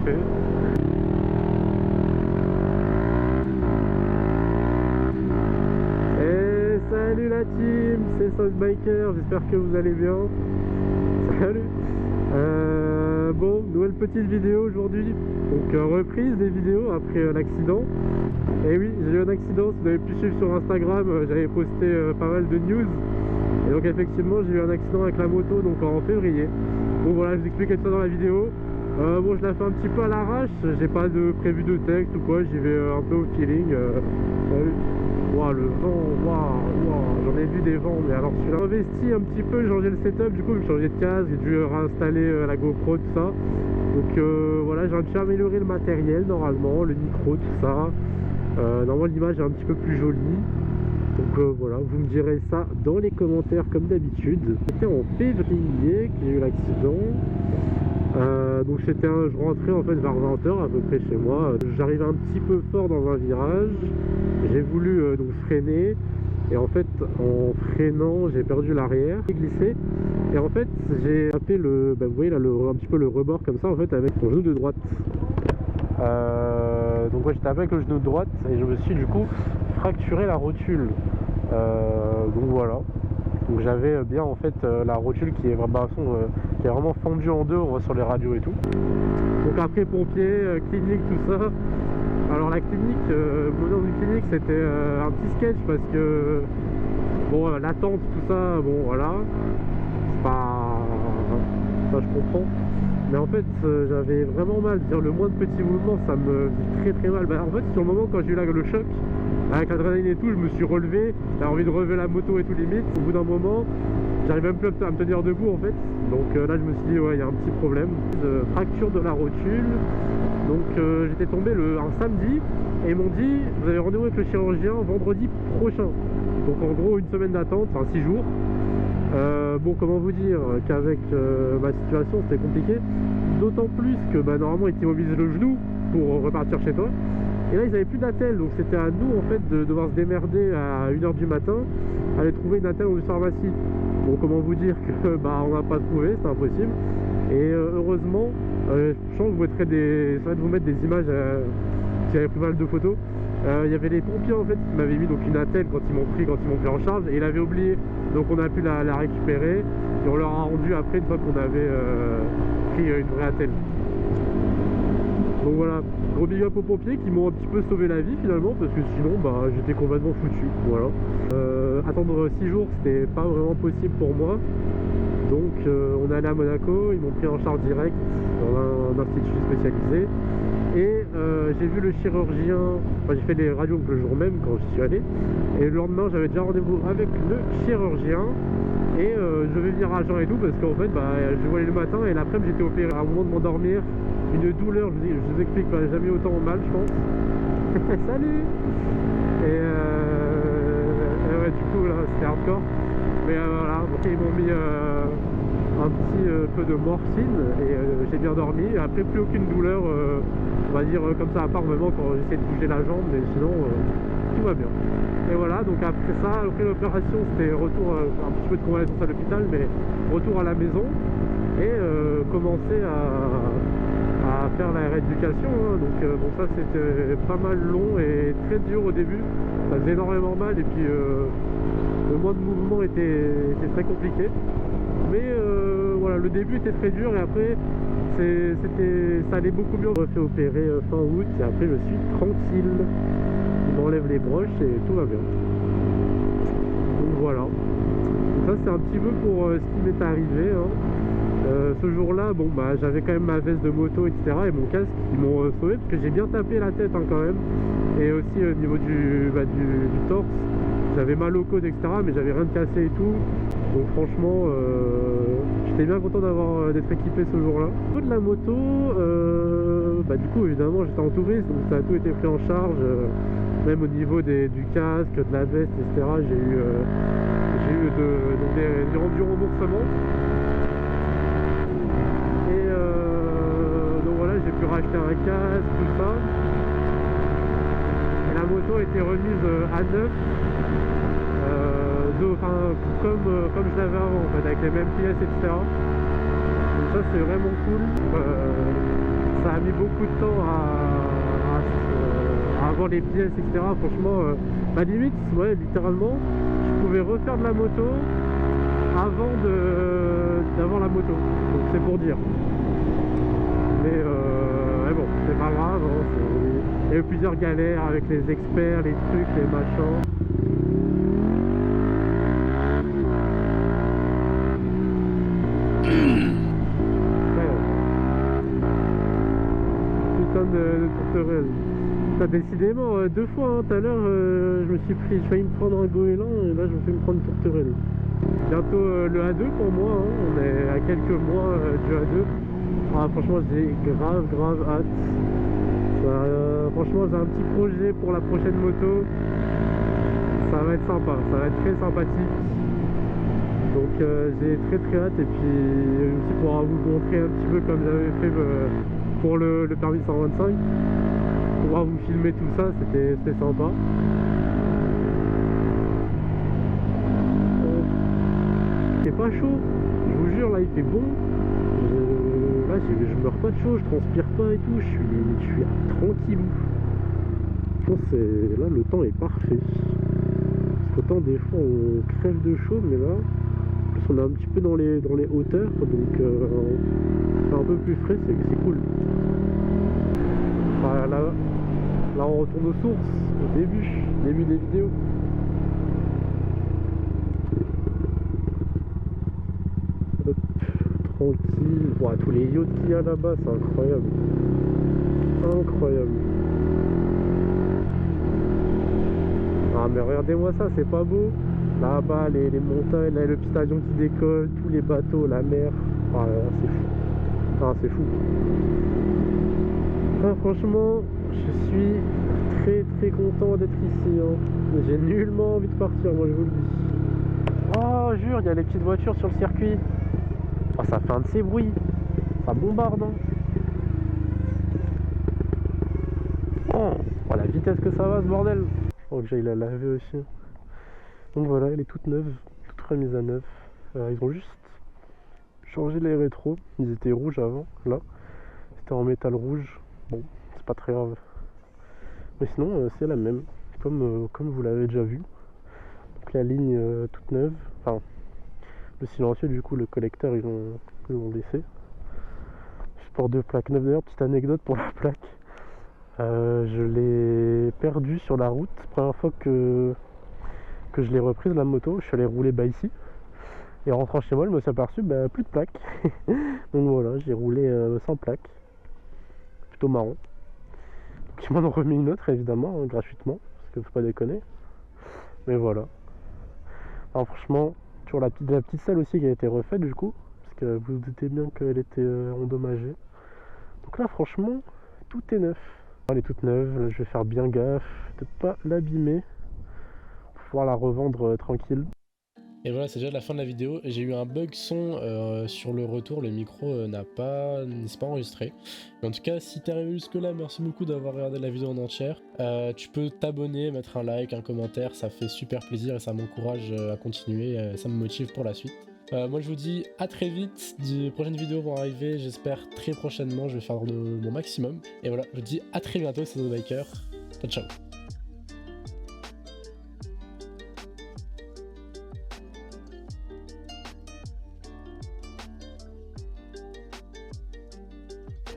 fait. Et salut la team, c'est Southbiker, j'espère que vous allez bien. Salut. Bon, nouvelle petite vidéo aujourd'hui. Donc reprise des vidéos après l'accident. Et oui, j'ai eu un accident, si vous avez pu suivre sur Instagram, j'avais posté pas mal de news. Et donc effectivement j'ai eu un accident avec la moto donc en février. Bon voilà, je vous explique tout ça dans la vidéo. Bon, je la fais un petit peu à l'arrache, j'ai pas de prévu de texte ou quoi, j'y vais un peu au feeling. Wow, le vent, j'en ai vu des vents, mais alors je suis investi un petit peu, j'ai changé le setup, du coup j'ai changé de case, j'ai dû réinstaller la GoPro, tout ça. Donc voilà, j'ai un petit peu amélioré le matériel normalement, le micro, tout ça. Normalement l'image est un petit peu plus jolie. Donc voilà, vous me direz ça dans les commentaires comme d'habitude. C'était en février qu'il y a eu l'accident. Donc je rentrais en fait vers 20h à peu près chez moi. J'arrivais un petit peu fort dans un virage. J'ai voulu donc freiner. Et en fait en freinant j'ai perdu l'arrière, j'ai glissé. Et en fait j'ai tapé vous voyez là un petit peu le rebord comme ça en fait avec mon genou de droite. Donc ouais, j'ai tapé avec le genou de droite et je me suis du coup fracturé la rotule. Donc voilà. Donc j'avais bien en fait la rotule qui est vraiment fendue en deux, on voit sur les radios et tout. Donc après pompiers, clinique, tout ça. Alors la clinique, dans une clinique c'était un petit sketch parce que bon l'attente tout ça, bon voilà, c'est pas ça je comprends. Mais en fait j'avais vraiment mal, dire le moindre petit mouvement ça me fait très mal. En fait sur le moment quand j'ai eu le choc avec l'adrénaline et tout, je me suis relevé, j'avais envie de relever la moto et tout limite. Au bout d'un moment j'arrivais même plus à me tenir debout en fait. Donc là je me suis dit ouais il y a un petit problème, fracture de la rotule. Donc j'étais tombé un samedi et ils m'ont dit vous avez rendez-vous avec le chirurgien vendredi prochain. Donc en gros une semaine d'attente, enfin 6 jours. Bon comment vous dire qu'avec ma situation c'était compliqué. D'autant plus que normalement ils t'immobilisent le genou pour repartir chez toi. Et là ils avaient plus d'attel, donc c'était à nous en fait de devoir se démerder à 1h du matin, aller trouver une attelle dans une pharmacie. Bon comment vous dire que on n'a pas trouvé, c'était impossible. Et heureusement, je pense que vous mettrai ça va vous mettre des images qui avaient pris mal de photos. Il y avait les pompiers en fait qui m'avaient mis donc une attelle quand ils m'ont pris en charge et ils l'avaient oublié. Donc on a pu la récupérer et on leur a rendu après une fois qu'on avait pris une vraie attelle. Donc voilà, gros big up aux pompiers qui m'ont un petit peu sauvé la vie finalement parce que sinon j'étais complètement foutu. Voilà. Attendre 6 jours c'était pas vraiment possible pour moi. Donc on est allé à Monaco, ils m'ont pris en charge direct dans un institut spécialisé. Et j'ai vu le chirurgien, j'ai fait les radios le jour même quand j'y suis allé. Et le lendemain j'avais déjà rendez-vous avec le chirurgien. Et je devais venir à Jean et tout parce qu'en fait je voyais le matin et l'après-midi j'étais opéré. À un moment de m'endormir, une douleur, je vous explique, jamais autant mal je pense. Salut. Et ouais du coup là c'était hardcore. Mais voilà, donc ils m'ont mis un petit peu de morphine et j'ai bien dormi. Et après plus aucune douleur, on va dire comme ça à part vraiment quand j'essaie de bouger la jambe, mais sinon tout va bien. Et voilà, donc après ça, après l'opération c'était retour, un petit peu de convalescence à l'hôpital, mais retour à la maison et commencer à faire la rééducation. Donc bon ça c'était pas mal long et très dur au début, ça faisait énormément mal et puis le moindre mouvement était très compliqué. Mais voilà, le début était très dur et après ça allait beaucoup mieux. On m'a fait opérer fin août et après je suis tranquille. Il m'enlève les broches et tout va bien. Donc voilà. Donc ça c'est un petit peu pour ce qui m'est arrivé. Ce jour-là, bon j'avais quand même ma veste de moto, etc. et mon casque, ils m'ont sauvé parce que j'ai bien tapé la tête quand même. Et aussi au niveau du torse, j'avais mal au côte, etc. mais j'avais rien de cassé et tout. Donc franchement, j'étais bien content d'être équipé ce jour-là. Au niveau de la moto, du coup évidemment j'étais en touriste, donc ça a tout été pris en charge. Même au niveau du casque, de la veste, etc. J'ai eu du remboursement. Donc voilà, j'ai pu racheter un casque, tout ça. Et la moto a été remise à neuf, comme je l'avais avant en fait, avec les mêmes pièces, etc. Donc ça c'est vraiment cool. ça a mis beaucoup de temps à avoir les pièces, etc. Franchement, bah limite, ouais, littéralement, je pouvais refaire de la moto avant d'avoir la moto. Donc c'est pour dire. Mais bon, c'est pas grave. Hein, il y a eu plusieurs galères avec les experts, les trucs, les machins. Putain de tourterelle. Décidément, deux fois, hein, tout à l'heure, je me suis pris, je failli me prendre un goéland et là je me fais me prendre une tourterelle. Bientôt le A2 pour moi, hein, on est à quelques mois du A2. Ah, franchement, j'ai grave hâte. Franchement, j'ai un petit projet pour la prochaine moto. Ça va être sympa, ça va être très sympathique. Donc j'ai très hâte et puis aussi pour vous montrer un petit peu comme j'avais fait pour le permis 125. Pouvoir vous filmer tout ça, c'était sympa. C'est pas chaud, je vous jure, là il fait bon. Là je meurs pas de chaud, je transpire pas et tout, je suis tranquille. Je pense que là le temps est parfait. Parce qu'autant des fois on crève de chaud, mais là en plus on est un petit peu dans les hauteurs, donc c'est un peu plus frais, c'est cool. Enfin, là on retourne aux sources, au début des vidéos. Hop, tranquille. Wow, tous les yachts qu'il y a là-bas, c'est incroyable. Incroyable. Ah mais regardez-moi ça, c'est pas beau. Là-bas, les montagnes, là, le petit avion qui décolle, tous les bateaux, la mer. Ah, c'est fou. Ah, c'est fou. Ah, franchement, je suis très content d'être ici. Hein. J'ai nullement envie de partir, moi je vous le dis. Oh, jure, il y a les petites voitures sur le circuit. Oh, ça fait un de ces bruits. Ça bombarde. Hein. Oh, la vitesse que ça va, ce bordel. Oh, que j'aille la laver aussi. Donc voilà, elle est toute neuve, toute remise à neuf. Ils ont juste changé les rétros. Ils étaient rouges avant, là. C'était en métal rouge. Bon, c'est pas très grave. Mais sinon, c'est la même, comme vous l'avez déjà vu. Donc la ligne toute neuve. Enfin, le silencieux, du coup, le collecteur, ils l'ont laissé. Support de plaque neuve. D'ailleurs, petite anecdote pour la plaque. Je l'ai perdue sur la route. Première fois que je l'ai reprise, la moto. Je suis allé rouler ici. Et en rentrant chez moi, je me suis aperçu, plus de plaque. Donc voilà, j'ai roulé sans plaque. Plutôt marrant. Donc ils m'en ont remis une autre, évidemment, hein, gratuitement. Parce que faut pas déconner. Mais voilà. Alors franchement, toujours la petite selle aussi qui a été refaite du coup. Parce que vous vous doutez bien qu'elle était endommagée. Donc là, franchement, tout est neuf. Elle est toute neuve, là, je vais faire bien gaffe de pas l'abîmer. Pour pouvoir la revendre tranquille. Et voilà, c'est déjà la fin de la vidéo. J'ai eu un bug son sur le retour, le micro n'est pas enregistré. Mais en tout cas, si t'es arrivé jusque là, merci beaucoup d'avoir regardé la vidéo en entière. Tu peux t'abonner, mettre un like, un commentaire, ça fait super plaisir et ça m'encourage à continuer, ça me motive pour la suite. Moi je vous dis à très vite, de prochaines vidéos vont arriver, j'espère très prochainement, je vais faire mon maximum. Et voilà, je vous dis à très bientôt, c'est The Biker, ciao ciao.